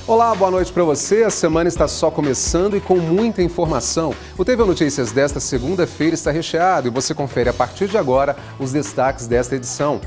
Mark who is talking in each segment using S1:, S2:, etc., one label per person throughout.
S1: Olá, boa noite para você. A semana está só começando e com muita informação. O TV Notícias desta segunda-feira está recheado e você confere a partir de agora os destaques desta edição.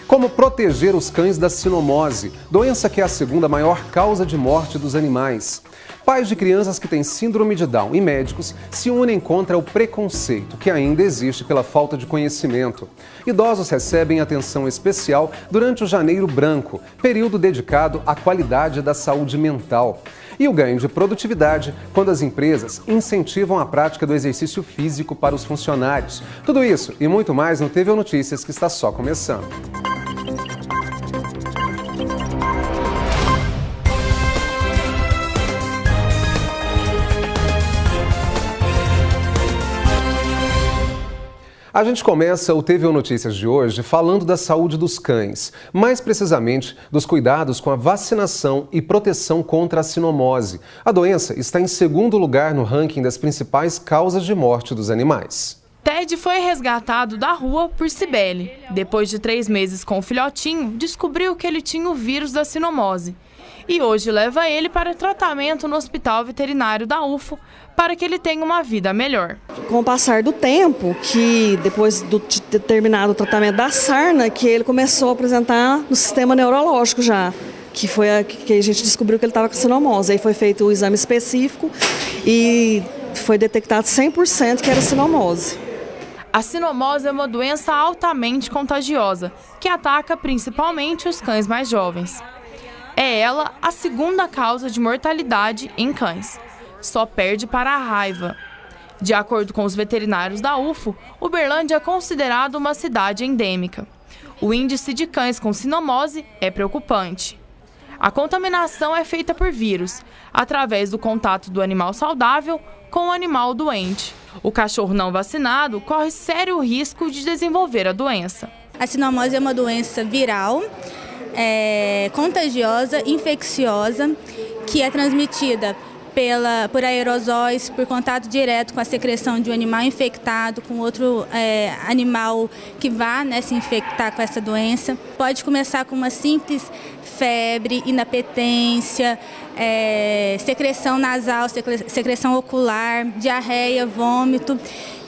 S1: Como proteger os cães da sinomose, doença que é a segunda maior causa de morte dos animais. Pais de crianças que têm síndrome de Down e médicos se unem contra o preconceito que ainda existe pela falta de conhecimento. Idosos recebem atenção especial durante o Janeiro Branco, período dedicado à qualidade da saúde mental. E o ganho de produtividade quando as empresas incentivam a prática do exercício físico para os funcionários. Tudo isso e muito mais no TV Notícias, que está só começando. A gente começa o TV Notícias de hoje falando da saúde dos cães, mais precisamente dos cuidados com a vacinação e proteção contra a sinomose. A doença está em segundo lugar no ranking das principais causas de morte dos animais.
S2: Ted foi resgatado da rua por Cibele. Depois de 3 meses com o filhotinho, descobriu que ele tinha o vírus da sinomose. E hoje leva ele para tratamento no Hospital Veterinário da UFO para que ele tenha uma vida melhor.
S3: Com o passar do tempo, que depois de ter terminado o tratamento da sarna, que ele começou a apresentar no sistema neurológico já, que foi que a gente descobriu que ele estava com sinomose. Aí foi feito o exame específico e foi detectado 100% que era sinomose.
S2: A sinomose é uma doença altamente contagiosa, que ataca principalmente os cães mais jovens. É ela a segunda causa de mortalidade em cães. Só perde para a raiva. De acordo com os veterinários da UFO, Uberlândia é considerado uma cidade endêmica. O índice de cães com sinomose é preocupante. A contaminação é feita por vírus, através do contato do animal saudável com o animal doente. O cachorro não vacinado corre sério risco de desenvolver a doença.
S4: A sinomose é uma doença viral, contagiosa, infecciosa, que é transmitida por aerosóis, por contato direto com a secreção de um animal infectado com outro animal que vá se infectar com essa doença. Pode começar com uma simples febre, inapetência, secreção nasal, secreção ocular, diarreia, vômito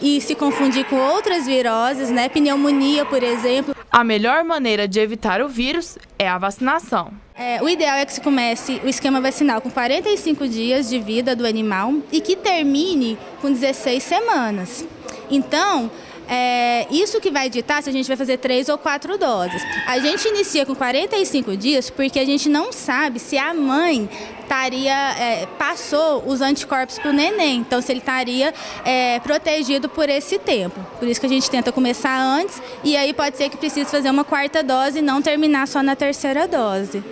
S4: e se confundir com outras viroses, pneumonia, por exemplo.
S2: A melhor maneira de evitar o vírus é a vacinação.
S4: O ideal é que se comece o esquema vacinal com 45 dias de vida do animal e que termine com 16 semanas. Então, isso que vai ditar se a gente vai fazer 3 ou 4 doses. A gente inicia com 45 dias porque a gente não sabe se a mãe passou os anticorpos para o neném, então se ele estaria protegido por esse tempo. Por isso que a gente tenta começar antes e aí pode ser que precise fazer uma 4ª dose e não terminar só na 3ª dose.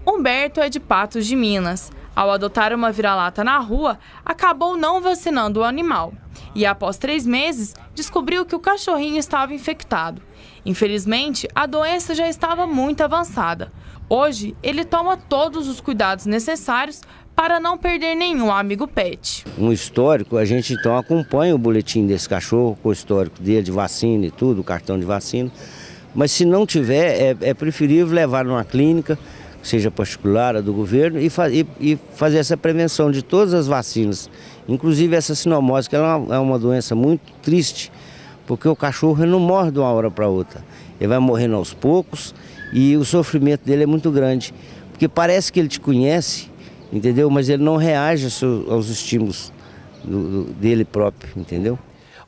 S2: Humberto é de Patos de Minas. Ao adotar uma vira-lata na rua, acabou não vacinando o animal. E após 3 meses, descobriu que o cachorrinho estava infectado. Infelizmente, a doença já estava muito avançada. Hoje, ele toma todos os cuidados necessários para não perder nenhum amigo pet.
S5: Um histórico, a gente então acompanha o boletim desse cachorro, com o histórico dele de vacina e tudo, o cartão de vacina. Mas se não tiver, é preferível levar numa clínica, seja particular, a do governo, e fazer essa prevenção de todas as vacinas. Inclusive essa sinomose, que ela é uma doença muito triste, porque o cachorro não morre de uma hora para outra. Ele vai morrendo aos poucos e o sofrimento dele é muito grande. Porque parece que ele te conhece, entendeu? Mas ele não reage aos estímulos dele próprio, entendeu?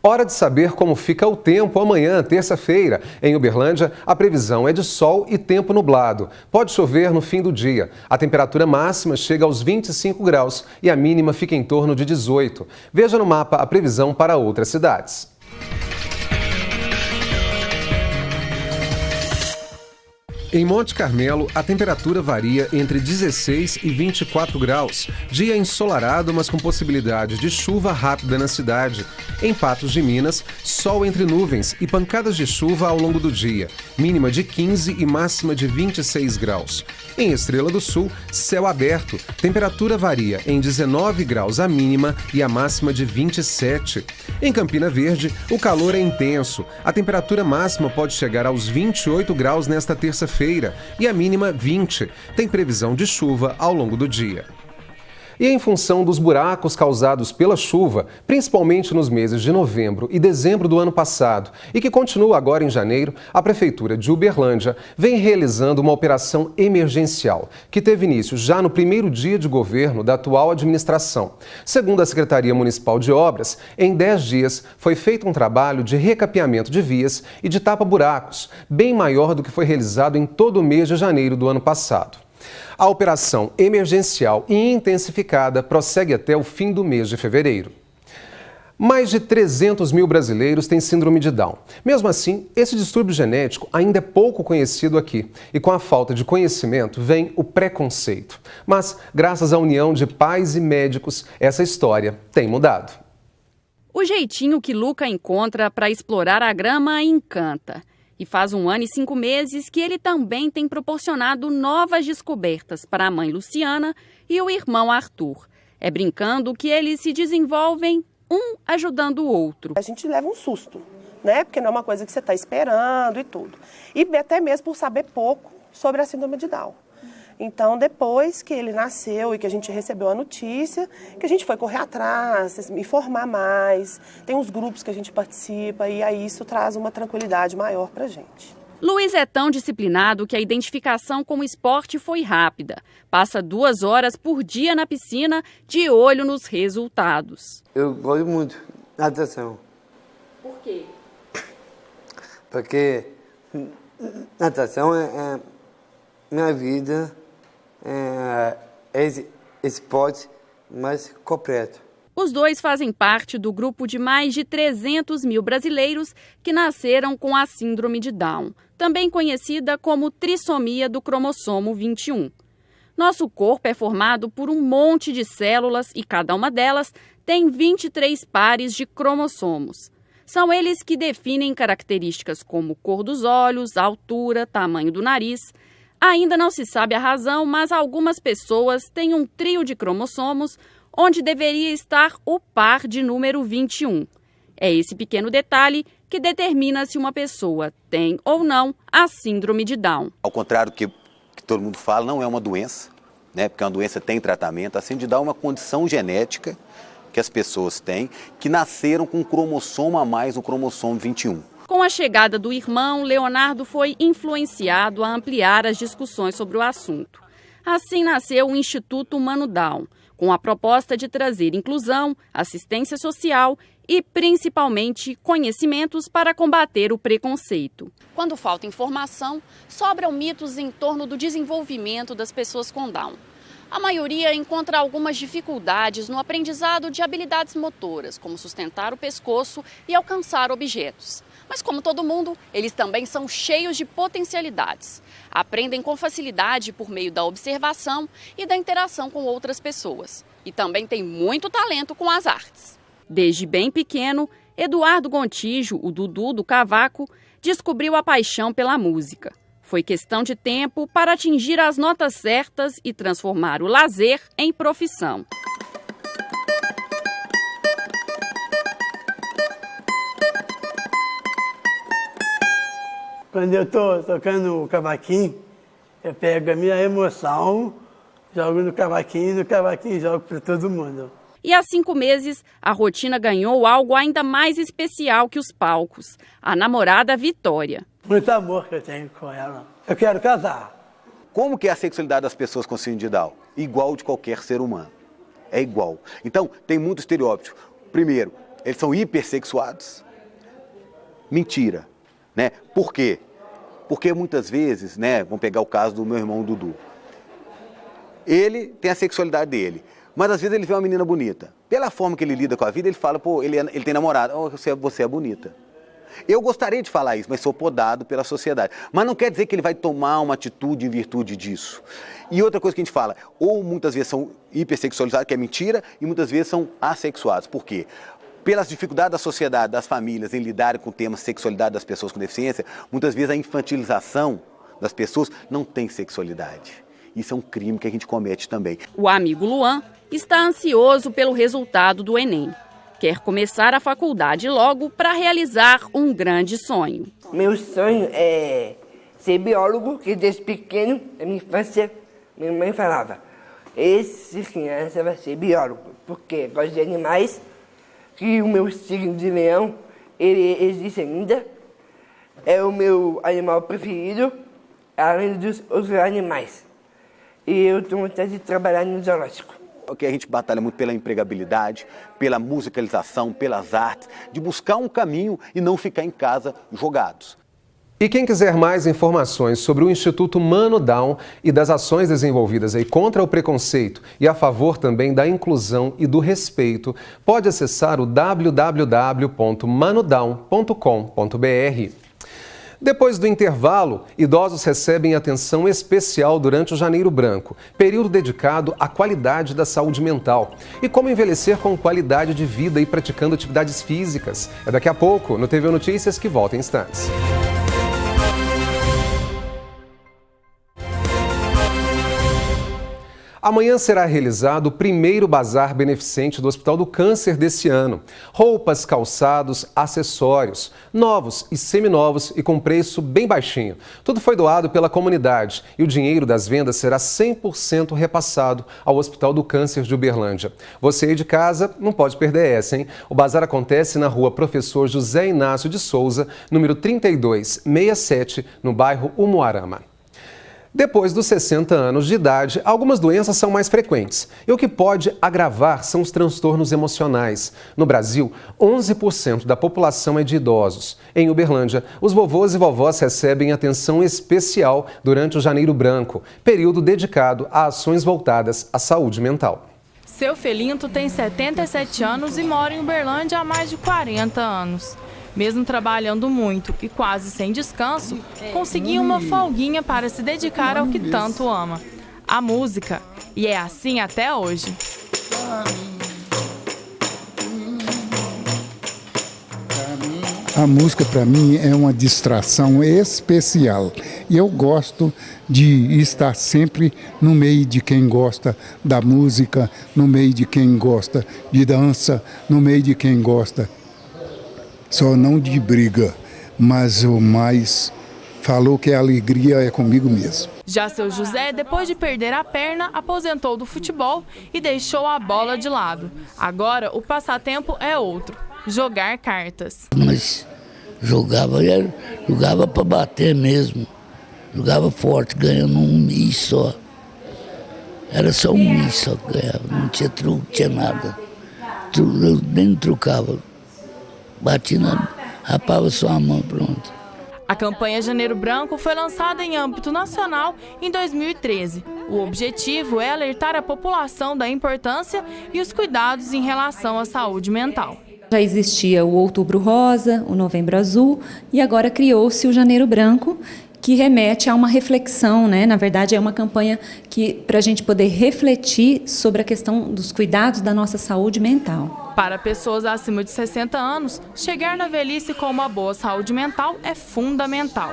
S1: Hora de saber como fica o tempo amanhã, terça-feira. Em Uberlândia, a previsão é de sol e tempo nublado. Pode chover no fim do dia. A temperatura máxima chega aos 25 graus e a mínima fica em torno de 18. Veja no mapa a previsão para outras cidades. Em Monte Carmelo, a temperatura varia entre 16 e 24 graus. Dia ensolarado, mas com possibilidade de chuva rápida na cidade. Em Patos de Minas, sol entre nuvens e pancadas de chuva ao longo do dia. Mínima de 15 e máxima de 26 graus. Em Estrela do Sul, céu aberto. Temperatura varia em 19 graus a mínima e a máxima de 27. Em Campina Verde, o calor é intenso. A temperatura máxima pode chegar aos 28 graus nesta terça-feira e a mínima 20. Tem previsão de chuva ao longo do dia. E em função dos buracos causados pela chuva, principalmente nos meses de novembro e dezembro do ano passado, e que continua agora em janeiro, a Prefeitura de Uberlândia vem realizando uma operação emergencial, que teve início já no primeiro dia de governo da atual administração. Segundo a Secretaria Municipal de Obras, em 10 dias foi feito um trabalho de recapeamento de vias e de tapa-buracos, bem maior do que foi realizado em todo o mês de janeiro do ano passado. A operação emergencial e intensificada prossegue até o fim do mês de fevereiro. Mais de 300 mil brasileiros têm síndrome de Down. Mesmo assim, esse distúrbio genético ainda é pouco conhecido aqui. E com a falta de conhecimento vem o preconceito. Mas, graças à união de pais e médicos, essa história tem mudado.
S6: O jeitinho que Luca encontra para explorar a grama encanta. E faz 1 ano e 5 meses que ele também tem proporcionado novas descobertas para a mãe Luciana e o irmão Arthur. É brincando que eles se desenvolvem, um ajudando o outro.
S7: A gente leva um susto, né? Porque não é uma coisa que você está esperando e tudo. E até mesmo por saber pouco sobre a síndrome de Down. Então, depois que ele nasceu e que a gente recebeu a notícia, que a gente foi correr atrás, informar mais, tem uns grupos que a gente participa e aí isso traz uma tranquilidade maior para a gente.
S6: Luiz é tão disciplinado que a identificação com o esporte foi rápida. Passa 2 horas por dia na piscina, de olho nos resultados.
S8: Eu gosto muito de natação.
S6: Por quê?
S8: Porque natação é minha vida, esse esporte mais completo.
S6: Os dois fazem parte do grupo de mais de 300 mil brasileiros que nasceram com a síndrome de Down, também conhecida como trissomia do cromossomo 21. Nosso corpo é formado por um monte de células e cada uma delas tem 23 pares de cromossomos. São eles que definem características como cor dos olhos, altura, tamanho do nariz. Ainda não se sabe a razão, mas algumas pessoas têm um trio de cromossomos onde deveria estar o par de número 21. É esse pequeno detalhe que determina se uma pessoa tem ou não a síndrome de Down.
S9: Ao contrário do que todo mundo fala, não é uma doença, né? Porque uma doença tem tratamento. A síndrome de Down é uma condição genética que as pessoas têm, que nasceram com um cromossomo a mais, o cromossomo 21.
S6: Com a chegada do irmão, Leonardo foi influenciado a ampliar as discussões sobre o assunto. Assim nasceu o Instituto Humano Down, com a proposta de trazer inclusão, assistência social e, principalmente, conhecimentos para combater o preconceito. Quando falta informação, sobram mitos em torno do desenvolvimento das pessoas com Down. A maioria encontra algumas dificuldades no aprendizado de habilidades motoras, como sustentar o pescoço e alcançar objetos. Mas como todo mundo, eles também são cheios de potencialidades. Aprendem com facilidade por meio da observação e da interação com outras pessoas. E também têm muito talento com as artes. Desde bem pequeno, Eduardo Gontijo, o Dudu do cavaco, descobriu a paixão pela música. Foi questão de tempo para atingir as notas certas e transformar o lazer em profissão.
S10: Quando eu estou tocando o cavaquinho, eu pego a minha emoção, jogo no cavaquinho jogo para todo mundo.
S6: E há 5 meses, a rotina ganhou algo ainda mais especial que os palcos, a namorada Vitória.
S10: Muito amor que eu tenho com ela. Eu quero casar.
S9: Como que é a sexualidade das pessoas com síndrome de Down? Igual de qualquer ser humano. É igual. Então, tem muito estereótipo. Primeiro, eles são hipersexuados. Mentira. Né? Por quê? Porque muitas vezes, né, vamos pegar o caso do meu irmão Dudu. Ele tem a sexualidade dele, mas às vezes ele vê uma menina bonita. Pela forma que ele lida com a vida, ele fala, pô, ele tem namorada, oh, você é bonita. Eu gostaria de falar isso, mas sou podado pela sociedade. Mas não quer dizer que ele vai tomar uma atitude em virtude disso. E outra coisa que a gente fala, ou muitas vezes são hipersexualizados, que é mentira, e muitas vezes são assexuados. Por quê? Pelas dificuldades da sociedade, das famílias em lidarem com o tema sexualidade das pessoas com deficiência, muitas vezes a infantilização das pessoas não tem sexualidade. Isso é um crime que a gente comete também.
S6: O amigo Luan está ansioso pelo resultado do Enem. Quer começar a faculdade logo para realizar um grande sonho.
S11: Meu sonho é ser biólogo, que desde pequeno, na minha infância, minha mãe falava esse criança vai ser biólogo, porque gosto de animais, que o meu signo de leão, ele existe ainda, é o meu animal preferido, além dos outros animais. E eu tenho vontade de trabalhar no zoológico.
S9: Porque a gente batalha muito pela empregabilidade, pela musicalização, pelas artes, de buscar um caminho e não ficar em casa jogados.
S1: E quem quiser mais informações sobre o Instituto Mano Down e das ações desenvolvidas aí contra o preconceito e a favor também da inclusão e do respeito, pode acessar o www.manodown.com.br. Depois do intervalo, idosos recebem atenção especial durante o Janeiro Branco, período dedicado à qualidade da saúde mental. E como envelhecer com qualidade de vida e praticando atividades físicas. É daqui a pouco, no TV Notícias, que volta em instantes. Amanhã será realizado o primeiro bazar beneficente do Hospital do Câncer desse ano. Roupas, calçados, acessórios, novos e seminovos e com preço bem baixinho. Tudo foi doado pela comunidade e o dinheiro das vendas será 100% repassado ao Hospital do Câncer de Uberlândia. Você aí de casa não pode perder essa, hein? O bazar acontece na rua Professor José Inácio de Souza, número 3267, no bairro Umuarama. Depois dos 60 anos de idade, algumas doenças são mais frequentes. E o que pode agravar são os transtornos emocionais. No Brasil, 11% da população é de idosos. Em Uberlândia, os vovôs e vovós recebem atenção especial durante o Janeiro Branco, período dedicado a ações voltadas à saúde mental.
S2: Seu Felinto tem 77 anos e mora em Uberlândia há mais de 40 anos. Mesmo trabalhando muito e quase sem descanso, conseguiu uma folguinha para se dedicar ao que tanto ama, a música. E é assim até hoje.
S12: A música, para mim, é uma distração especial. E eu gosto de estar sempre no meio de quem gosta da música, no meio de quem gosta de dança, no meio de quem gosta só não de briga, mas o mais falou que a alegria é comigo mesmo.
S2: Já seu José, depois de perder a perna, aposentou do futebol e deixou a bola de lado. Agora o passatempo é outro, jogar cartas.
S13: Mas jogava para bater mesmo, jogava forte, ganhando um mês só. Era só um mês só que ganhava, não tinha truque, tinha nada. Eu nem trucava. Batina, rapava só a mão, pronto.
S2: A campanha Janeiro Branco foi lançada em âmbito nacional em 2013. O objetivo é alertar a população da importância e os cuidados em relação à saúde mental.
S14: Já existia o Outubro Rosa, o Novembro Azul e agora criou-se o Janeiro Branco, que remete a uma reflexão, né? Na verdade, é uma campanha para a gente poder refletir sobre a questão dos cuidados da nossa saúde mental.
S2: Para pessoas acima de 60 anos, chegar na velhice com uma boa saúde mental é fundamental.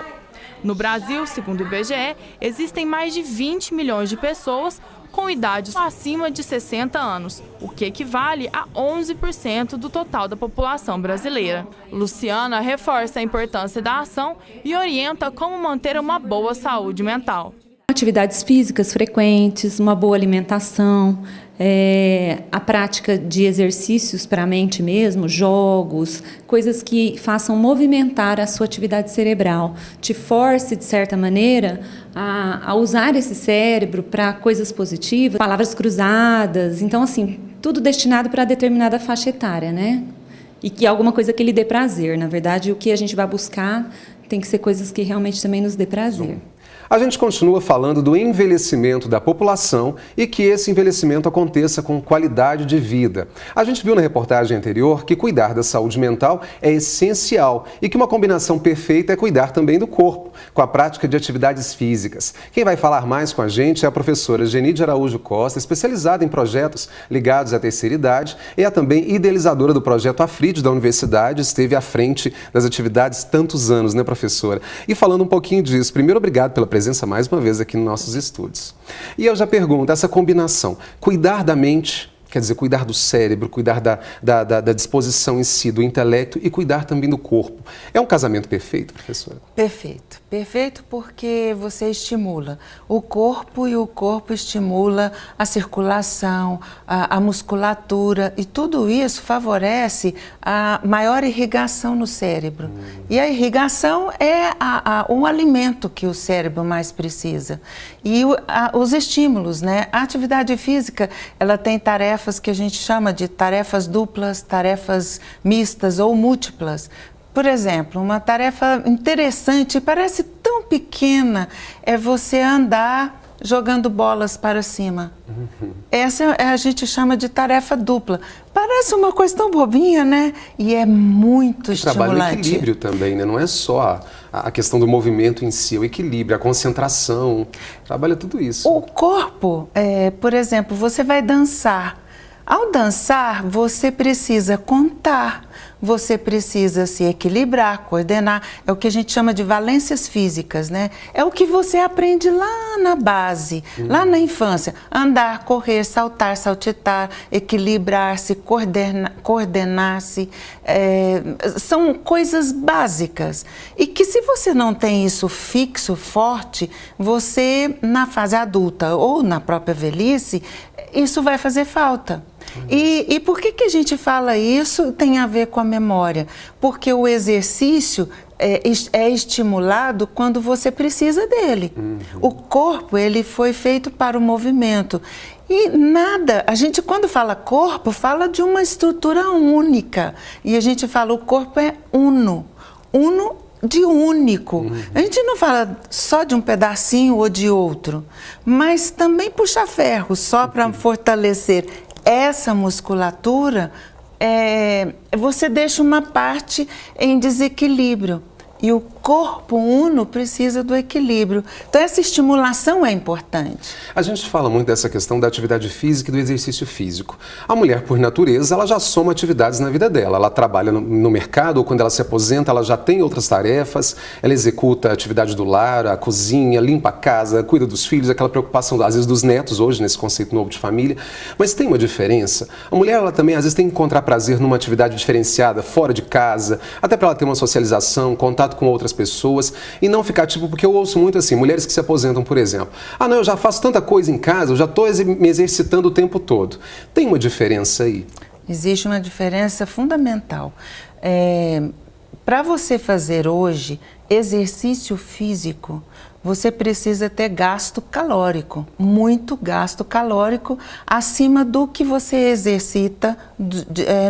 S2: No Brasil, segundo o IBGE, existem mais de 20 milhões de pessoas com idades acima de 60 anos, o que equivale a 11% do total da população brasileira. Luciana reforça a importância da ação e orienta como manter uma boa saúde mental.
S14: Atividades físicas frequentes, uma boa alimentação, a prática de exercícios para a mente mesmo, jogos, coisas que façam movimentar a sua atividade cerebral, te force, de certa maneira, a usar esse cérebro para coisas positivas, palavras cruzadas, então, assim, tudo destinado para determinada faixa etária, né? E que é alguma coisa que lhe dê prazer. Na verdade, o que a gente vai buscar tem que ser coisas que realmente também nos dê prazer.
S1: A gente continua falando do envelhecimento da população e que esse envelhecimento aconteça com qualidade de vida. A gente viu na reportagem anterior que cuidar da saúde mental é essencial e que uma combinação perfeita é cuidar também do corpo, com a prática de atividades físicas. Quem vai falar mais com a gente é a professora Genide Araújo Costa, especializada em projetos ligados à terceira idade, e é também idealizadora do projeto Afrid da Universidade, esteve à frente das atividades tantos anos, né, professora? E falando um pouquinho disso, primeiro, obrigado pela presença mais uma vez aqui nos nossos estúdios. E eu já pergunto, essa combinação, cuidar da mente, quer dizer, cuidar do cérebro, cuidar da disposição em si, do intelecto e cuidar também do corpo. É um casamento perfeito, professora?
S15: Perfeito. Perfeito porque você estimula o corpo e o corpo estimula a circulação, a musculatura e tudo isso favorece a maior irrigação no cérebro. E a irrigação é o alimento que o cérebro mais precisa. E os estímulos, né? A atividade física, ela tem tarefas que a gente chama de tarefas duplas, tarefas mistas ou múltiplas. Por exemplo, uma tarefa interessante, parece tão pequena, é você andar jogando bolas para cima. Essa a gente chama de tarefa dupla. Parece uma coisa tão bobinha, né? E é muito estimulante.
S1: Trabalha o equilíbrio também, né? Não é só a questão do movimento em si, o equilíbrio, a concentração, trabalha tudo isso.
S15: O corpo, por exemplo, você vai dançar. Ao dançar, você precisa contar, você precisa se equilibrar, coordenar. É o que a gente chama de valências físicas, né? É o que você aprende lá na base, lá na infância. Andar, correr, saltar, saltitar, equilibrar-se, coordenar-se. São coisas básicas. E que se você não tem isso fixo, forte, você, na fase adulta ou na própria velhice, isso vai fazer falta. E por que a gente fala isso? Tem a ver com a memória. Porque o exercício é estimulado quando você precisa dele. O corpo, ele foi feito para o movimento. E nada, a gente quando fala corpo, fala de uma estrutura única. E a gente fala o corpo é uno de único. A gente não fala só de um pedacinho ou de outro, mas também puxa ferro só para fortalecer essa musculatura, você deixa uma parte em desequilíbrio. E o corpo uno precisa do equilíbrio. Então, essa estimulação é importante.
S1: A gente fala muito dessa questão da atividade física e do exercício físico. A mulher, por natureza, ela já soma atividades na vida dela. Ela trabalha no mercado ou quando ela se aposenta, ela já tem outras tarefas. Ela executa a atividade do lar, a cozinha, limpa a casa, cuida dos filhos, aquela preocupação, às vezes, dos netos hoje, nesse conceito novo de família. Mas tem uma diferença. A mulher, ela também, às vezes, tem que encontrar prazer numa atividade diferenciada, fora de casa, até para ela ter uma socialização, contato com outras pessoas e não ficar porque eu ouço muito assim, mulheres que se aposentam, por exemplo. Ah, não, eu já faço tanta coisa em casa, eu já estou me exercitando o tempo todo. Tem uma diferença aí?
S15: Existe uma diferença fundamental. Para você fazer hoje exercício físico, você precisa ter gasto calórico, muito gasto calórico, acima do que você exercita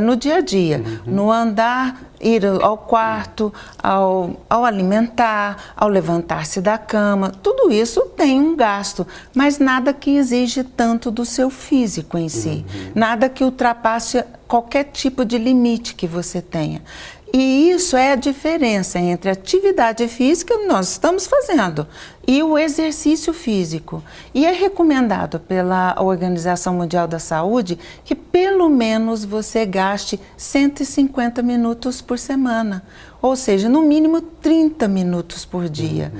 S15: no dia a dia, no andar, ir ao quarto, ao alimentar, ao levantar-se da cama, tudo isso tem um gasto, mas nada que exige tanto do seu físico em si, nada que ultrapasse qualquer tipo de limite que você tenha. E isso é a diferença entre a atividade física que nós estamos fazendo e o exercício físico. E é recomendado pela Organização Mundial da Saúde que pelo menos você gaste 150 minutos por semana, ou seja, no mínimo 30 minutos por dia.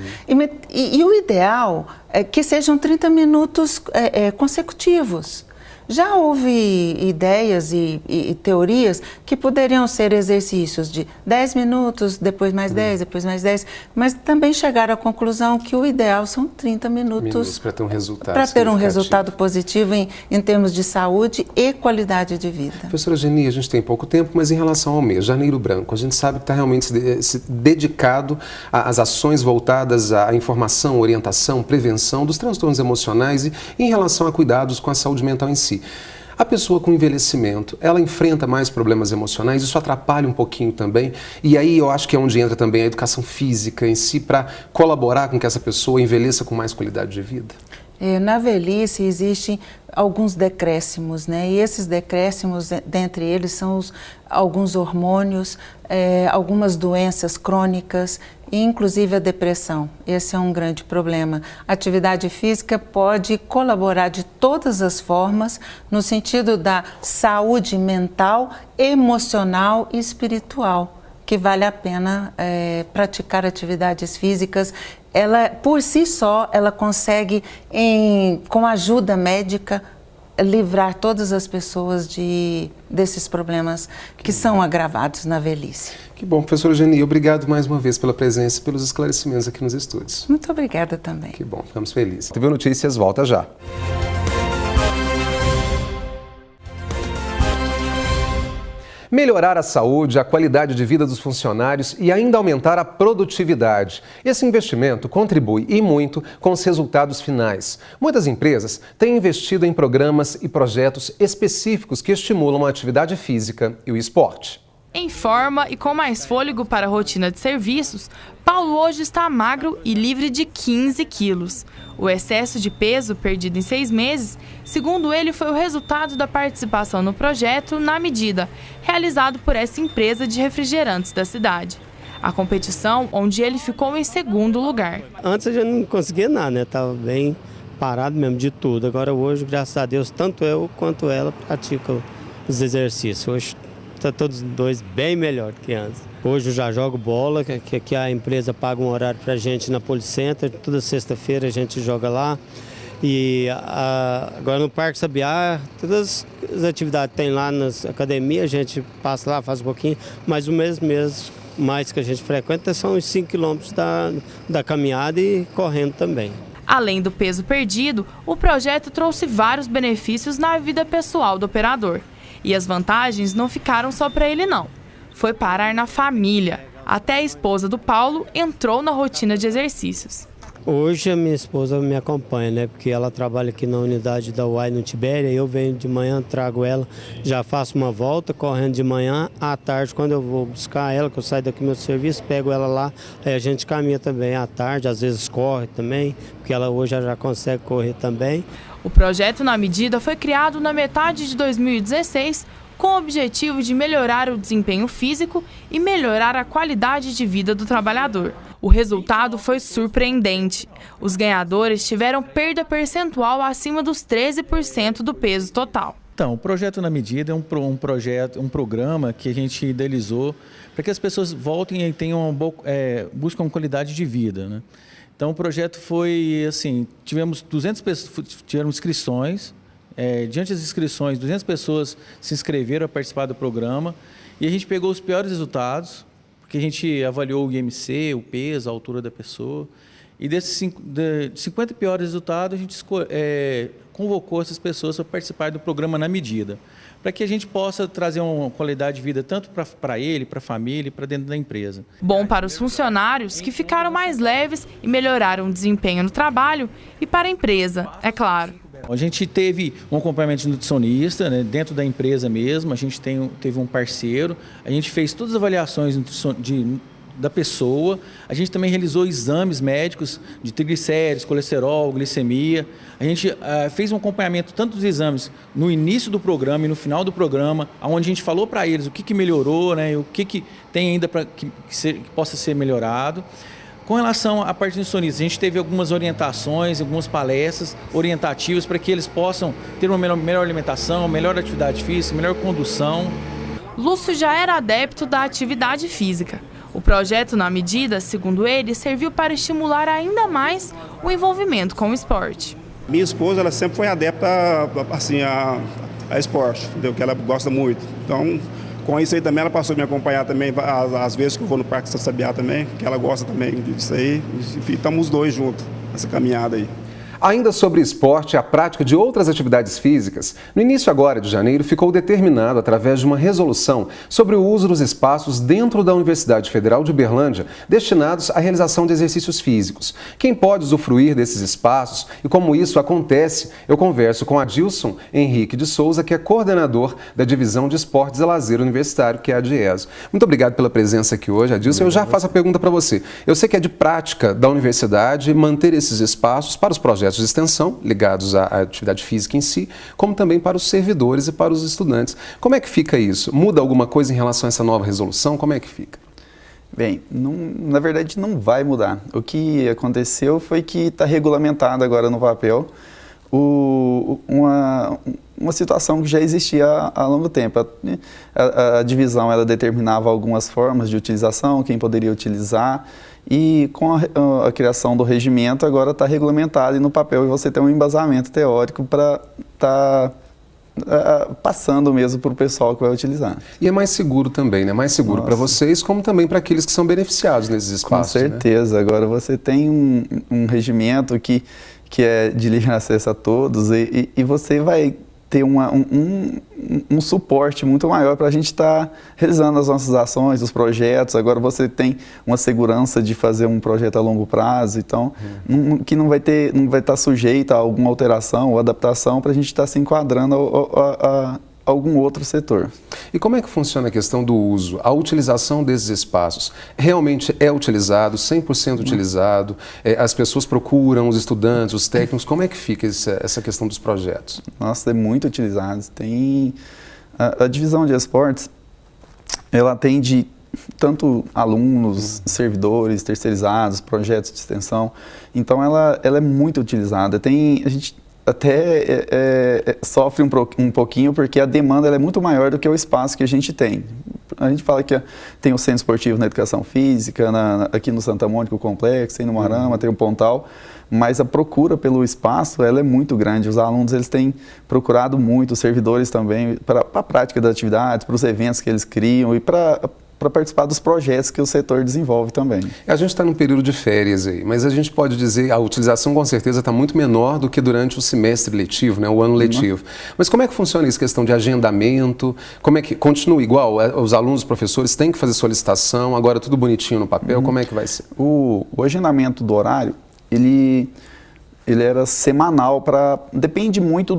S15: E o ideal é que sejam 30 minutos consecutivos. Já houve ideias e teorias que poderiam ser exercícios de 10 minutos, depois mais 10, depois mais 10, mas também chegaram à conclusão que o ideal são 30 minutos
S1: para ter um resultado
S15: para ter um resultado positivo em termos de saúde e qualidade de vida.
S1: Professora Geni, a gente tem pouco tempo, mas em relação ao mês, Janeiro Branco, a gente sabe que está realmente se dedicado às ações voltadas à informação, orientação, prevenção dos transtornos emocionais e em relação a cuidados com a saúde mental em si. A pessoa com envelhecimento, ela enfrenta mais problemas emocionais, isso atrapalha um pouquinho também, e aí eu acho que é onde entra também a educação física em si, para colaborar com que essa pessoa envelheça com mais qualidade de vida.
S15: Na velhice existem alguns decréscimos, né? E esses decréscimos, dentre eles, são alguns hormônios, algumas doenças crônicas, inclusive a depressão. Esse é um grande problema. A atividade física pode colaborar de todas as formas no sentido da saúde mental, emocional e espiritual, que vale a pena praticar atividades físicas. Ela, por si só, ela consegue, com ajuda médica, livrar todas as pessoas desses problemas que são agravados na velhice.
S1: Que bom, professora Geni, obrigado mais uma vez pela presença e pelos esclarecimentos aqui nos estúdios.
S15: Muito obrigada também.
S1: Que bom, ficamos felizes. TV Notícias volta já. Melhorar a saúde, a qualidade de vida dos funcionários e ainda aumentar a produtividade. Esse investimento contribui e muito com os resultados finais. Muitas empresas têm investido em programas e projetos específicos que estimulam a atividade física e o esporte.
S2: Em forma e com mais fôlego para a rotina de serviços, Paulo hoje está magro e livre de 15 quilos. O excesso de peso perdido em 6 meses, segundo ele, foi o resultado da participação no projeto Na Medida, realizado por essa empresa de refrigerantes da cidade. A competição, onde ele ficou em segundo lugar.
S16: Antes a gente não conseguia nada, né? Estava bem parado mesmo de tudo. Agora hoje, graças a Deus, tanto eu quanto ela praticam os exercícios. Hoje está todos dois bem melhor do que antes. Hoje eu já jogo bola, que a empresa paga um horário para a gente na Policenter. Toda sexta-feira a gente joga lá. E agora no Parque Sabiá, todas as atividades que tem lá nas academias, a gente passa lá, faz um pouquinho. Mas o mês mais que a gente frequenta são os 5 quilômetros da caminhada e correndo também.
S2: Além do peso perdido, o projeto trouxe vários benefícios na vida pessoal do operador. E as vantagens não ficaram só para ele, não. Foi parar na família. Até a esposa do Paulo entrou na rotina de exercícios.
S16: Hoje a minha esposa me acompanha, né? Porque ela trabalha aqui na unidade da UAI no Tibéria. Eu venho de manhã, trago ela, já faço uma volta correndo de manhã. À tarde, quando eu vou buscar ela, que eu saio daqui do meu serviço, pego ela lá. Aí a gente caminha também à tarde, às vezes corre também, porque ela hoje já consegue correr também.
S2: O projeto Na Medida foi criado na metade de 2016 com o objetivo de melhorar o desempenho físico e melhorar a qualidade de vida do trabalhador. O resultado foi surpreendente. Os ganhadores tiveram perda percentual acima dos 13% do peso total.
S17: Então, o Projeto Na Medida é um programa que a gente idealizou para que as pessoas voltem e tenham buscam qualidade de vida, né? Então, o projeto foi assim, tivemos 200 pessoas, tiveram inscrições. Diante das inscrições, 200 pessoas se inscreveram a participar do programa e a gente pegou os piores resultados, porque a gente avaliou o IMC, o peso, a altura da pessoa, e desses 50 piores resultados, a gente convocou essas pessoas para participar do programa Na Medida, para que a gente possa trazer uma qualidade de vida tanto para ele, para a família e para dentro da empresa.
S2: Bom para os funcionários, que ficaram mais leves e melhoraram o desempenho no trabalho, e para a empresa, é claro.
S17: A gente teve um acompanhamento nutricionista, né, dentro da empresa mesmo, a gente teve um parceiro, a gente fez todas as avaliações da pessoa, a gente também realizou exames médicos de triglicéridos, colesterol, glicemia, a gente fez um acompanhamento tanto dos exames no início do programa e no final do programa, onde a gente falou para eles o que melhorou, né, o que tem ainda para que possa ser melhorado. Com relação à parte nutricionista, a gente teve algumas orientações, algumas palestras orientativas para que eles possam ter uma melhor alimentação, melhor atividade física, melhor condução.
S2: Lúcio já era adepto da atividade física. O projeto Na Medida, segundo ele, serviu para estimular ainda mais o envolvimento com o esporte.
S18: Minha esposa, ela sempre foi adepta assim, a esporte, entendeu? Que ela gosta muito. Então, com isso aí também, ela passou a me acompanhar também, às vezes que eu vou no Parque Sabiá também, que ela gosta também disso aí. Enfim, estamos os dois juntos nessa caminhada aí.
S1: Ainda sobre esporte e a prática de outras atividades físicas, no início agora de janeiro ficou determinado através de uma resolução sobre o uso dos espaços dentro da Universidade Federal de Uberlândia destinados à realização de exercícios físicos. Quem pode usufruir desses espaços e como isso acontece, eu converso com Adilson Henrique de Souza, que é coordenador da Divisão de Esportes e Lazer Universitário, que é a DIESO. Muito obrigado pela presença aqui hoje, Adilson. Eu já faço a pergunta para você. Eu sei que é de prática da universidade manter esses espaços para os projetos de extensão ligados à atividade física em si, como também para os servidores e para os estudantes. Como é que fica isso? Muda alguma coisa em relação a essa nova resolução? Como é que fica?
S19: Bem, na verdade não vai mudar. O que aconteceu foi que está regulamentado agora no papel uma situação que já existia há longo tempo. A divisão ela determinava algumas formas de utilização, quem poderia utilizar, e com a criação do regimento agora está regulamentado e no papel você tem um embasamento teórico para estar passando mesmo para o pessoal que vai utilizar.
S1: E é mais seguro também, né? Mais seguro para vocês, como também para aqueles que são beneficiados nesses espaços.
S19: Com certeza. Né? Agora você tem um regimento que é de livre acesso a todos e você vai ter um suporte muito maior para a gente estar realizando as nossas ações, os projetos. Agora você tem uma segurança de fazer um projeto a longo prazo, então que não vai estar sujeito a alguma alteração ou adaptação para a gente estar se enquadrando a algum outro setor.
S1: E como é que funciona a questão do uso? A utilização desses espaços realmente é utilizado, 100% utilizado? As pessoas procuram, os estudantes, os técnicos, como é que fica essa questão dos projetos?
S19: Nossa, é muito utilizado. Tem a divisão de esportes, ela atende tanto alunos, servidores, terceirizados, projetos de extensão, então ela é muito utilizada. A gente até sofre um pouquinho porque a demanda ela é muito maior do que o espaço que a gente tem. A gente fala que tem o centro esportivo na educação física, aqui no Santa Mônica, o complexo, tem no Moarama, tem o Pontal, mas a procura pelo espaço ela é muito grande. Os alunos eles têm procurado muito, os servidores também, para a prática das atividades, para os eventos que eles criam e para participar dos projetos que o setor desenvolve também.
S1: A gente está num período de férias aí, mas a gente pode dizer que a utilização com certeza está muito menor do que durante o semestre letivo, né, o ano letivo. Mas como é que funciona isso, questão de agendamento? Como é que continua igual? Os alunos, os professores têm que fazer solicitação, agora tudo bonitinho no papel, como é que vai ser?
S19: O agendamento do horário, ele era semanal, depende muito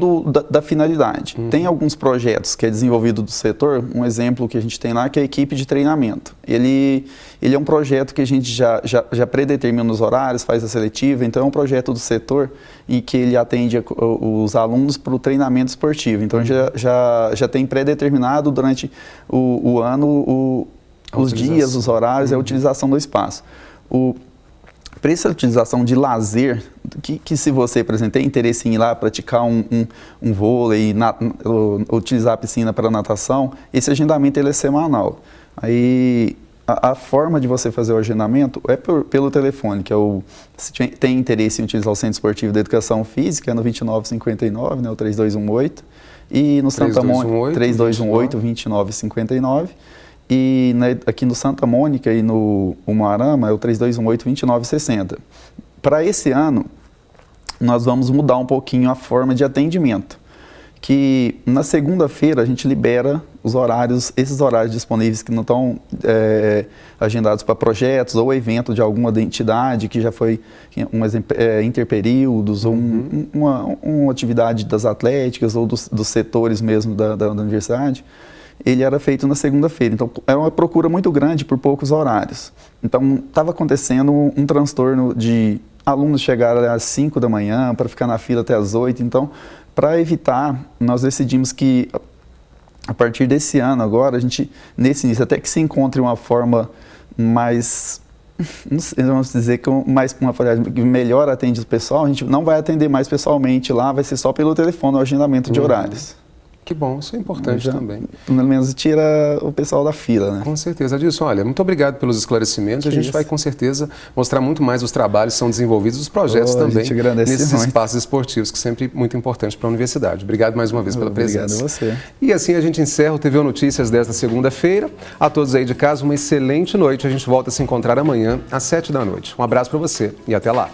S19: da finalidade. Tem alguns projetos que é desenvolvido do setor, um exemplo que a gente tem lá que é a equipe de treinamento. Ele é um projeto que a gente já predetermina os horários, faz a seletiva, então é um projeto do setor em que ele atende os alunos para o treinamento esportivo. Então já tem predeterminado durante o ano os dias, os horários e a utilização do espaço. Para essa utilização de lazer, que se você, por exemplo, tem interesse em ir lá praticar um vôlei, utilizar a piscina para natação, esse agendamento ele é semanal. Aí a forma de você fazer o agendamento é pelo telefone, que é se tem interesse em utilizar o Centro Esportivo da Educação Física, é no 2959, né, o 3218, e no Santa Mônica, 3218-2959. E aqui no Santa Mônica e no Moarama é o 3218-2960. Para esse ano, nós vamos mudar um pouquinho a forma de atendimento. Que na segunda-feira a gente libera esses horários disponíveis que não estão agendados para projetos ou evento de alguma entidade que já foi interperíodos ou uma atividade das atléticas ou dos setores mesmo da universidade. Ele era feito na segunda-feira, então era uma procura muito grande por poucos horários. Então estava acontecendo um transtorno de alunos chegarem às 5 da manhã para ficar na fila até às 8, então para evitar, nós decidimos que a partir desse ano agora, a gente, nesse início, até que se encontre uma forma mais, vamos dizer, que melhor atende o pessoal, a gente não vai atender mais pessoalmente lá, vai ser só pelo telefone o agendamento de horários.
S1: Que bom, isso é importante também.
S19: Pelo menos tira o pessoal da fila, né?
S1: Com certeza. Adilson, olha, muito obrigado pelos esclarecimentos. A gente vai, com certeza, mostrar muito mais os trabalhos que são desenvolvidos, os projetos também, nesses espaços esportivos, que é sempre muito importante para a universidade. Obrigado mais uma vez pela presença.
S19: Obrigado a você.
S1: E assim a gente encerra o TV Notícias desta segunda-feira. A todos aí de casa, uma excelente noite. A gente volta a se encontrar amanhã, às 7 da noite. Um abraço para você e até lá.